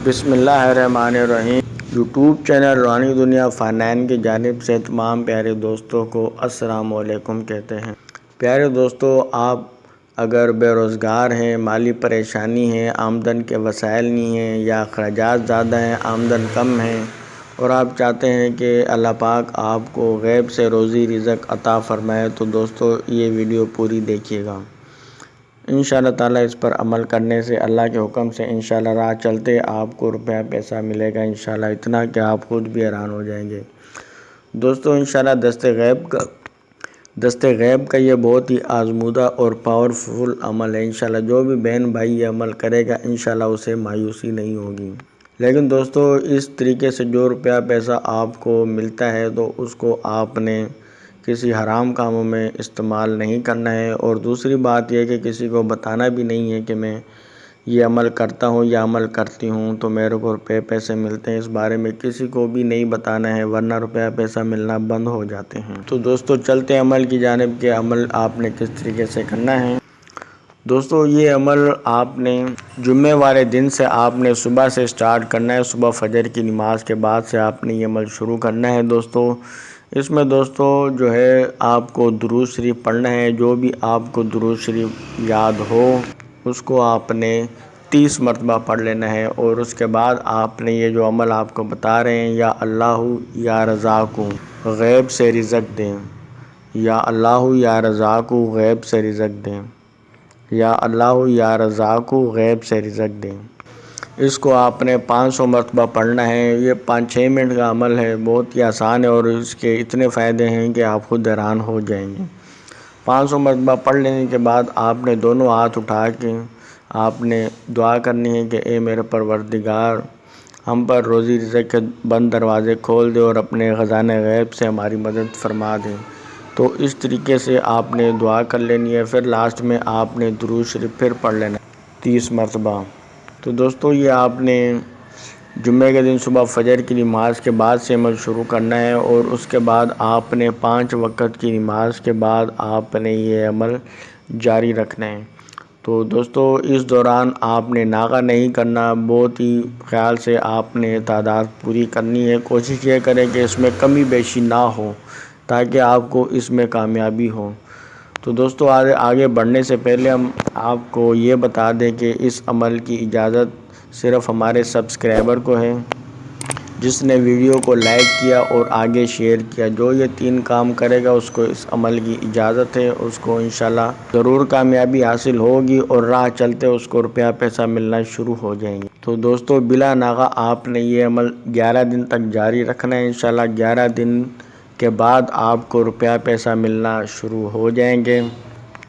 بسم اللہ الرحمن الرحیم۔ یوٹیوب چینل روحانی دنیا فنان کی جانب سے تمام پیارے دوستوں کو السلام علیکم کہتے ہیں۔ پیارے دوستو، آپ اگر بے روزگار ہیں، مالی پریشانی ہے، آمدن کے وسائل نہیں ہیں یا اخراجات زیادہ ہیں، آمدن کم ہے اور آپ چاہتے ہیں کہ اللہ پاک آپ کو غیب سے روزی رزق عطا فرمائے تو دوستو یہ ویڈیو پوری دیکھیے گا۔ انشاءاللہ تعالیٰ اس پر عمل کرنے سے اللہ کے حکم سے انشاءاللہ راہ چلتے آپ کو روپیہ پیسہ ملے گا انشاءاللہ، اتنا کہ آپ خود بھی حیران ہو جائیں گے۔ دوستو انشاءاللہ دست غیب کا یہ بہت ہی آزمودہ اور پاورفل عمل ہے۔ انشاءاللہ جو بھی بہن بھائی یہ عمل کرے گا انشاءاللہ اسے مایوسی نہیں ہوگی۔ لیکن دوستو اس طریقے سے جو روپیہ پیسہ آپ کو ملتا ہے تو اس کو آپ نے کسی حرام کاموں میں استعمال نہیں کرنا ہے، اور دوسری بات یہ کہ کسی کو بتانا بھی نہیں ہے کہ میں یہ عمل کرتا ہوں یا عمل کرتی ہوں تو میرے کو روپے پیسے ملتے ہیں، اس بارے میں کسی کو بھی نہیں بتانا ہے ورنہ روپیہ پیسہ ملنا بند ہو جاتے ہیں۔ تو دوستو چلتے ہیں عمل کی جانب کہ عمل آپ نے کس طریقے سے کرنا ہے۔ دوستو یہ عمل آپ نے جمعے والے دن سے آپ نے صبح سے سٹارٹ کرنا ہے، صبح فجر کی نماز کے بعد سے آپ نے یہ عمل شروع کرنا ہے۔ دوستو اس میں دوستو جو ہے آپ کو درود شریف پڑھنا ہے، جو بھی آپ کو درود شریف یاد ہو اس کو آپ نے 30 مرتبہ پڑھ لینا ہے، اور اس کے بعد آپ نے یہ جو عمل آپ کو بتا رہے ہیں، یا اللہ یا رزاق غیب سے رزق دیں، یا اللہ یا رزاق غیب سے رزق دیں، یا اللہ یا رزاق غیب سے رزق دیں، اس کو آپ نے 500 مرتبہ پڑھنا ہے۔ یہ 5-6 منٹ کا عمل ہے، بہت ہی آسان ہے اور اس کے اتنے فائدے ہیں کہ آپ خود حیران ہو جائیں گے۔ 500 مرتبہ پڑھ لینے کے بعد آپ نے دونوں ہاتھ اٹھا کے آپ نے دعا کرنی ہے کہ اے میرے پروردگار، ہم پر روزی رزق کے بند دروازے کھول دے اور اپنے خزانہ غیب سے ہماری مدد فرما دیں۔ تو اس طریقے سے آپ نے دعا کر لینی ہے، پھر لاسٹ میں آپ نے درود شریف پھر پڑھ لینا ہے 30 مرتبہ۔ تو دوستو یہ آپ نے جمعے کے دن صبح فجر کی نماز کے بعد سے عمل شروع کرنا ہے، اور اس کے بعد آپ نے 5 وقت کی نماز کے بعد آپ نے یہ عمل جاری رکھنا ہے۔ تو دوستو اس دوران آپ نے ناغہ نہیں کرنا، بہت ہی خیال سے آپ نے تعداد پوری کرنی ہے۔ کوشش یہ کریں کہ اس میں کمی بیشی نہ ہو تاکہ آپ کو اس میں کامیابی ہو۔ تو دوستو آگے بڑھنے سے پہلے ہم آپ کو یہ بتا دیں کہ اس عمل کی اجازت صرف ہمارے سبسکرائبر کو ہے، جس نے ویڈیو کو لائک کیا اور آگے شیئر کیا۔ جو یہ 3 کام کرے گا اس کو اس عمل کی اجازت ہے، اس کو انشاءاللہ ضرور کامیابی حاصل ہوگی اور راہ چلتے اس کو روپیہ پیسہ ملنا شروع ہو جائیں گے۔ تو دوستو بلا ناغہ آپ نے یہ عمل 11 دن تک جاری رکھنا ہے۔ انشاءاللہ 11 دن کے بعد آپ کو روپیہ پیسہ ملنا شروع ہو جائیں گے۔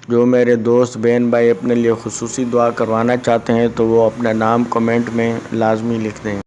جو میرے دوست بہن بھائی اپنے لیے خصوصی دعا کروانا چاہتے ہیں تو وہ اپنا نام کمنٹ میں لازمی لکھ دیں۔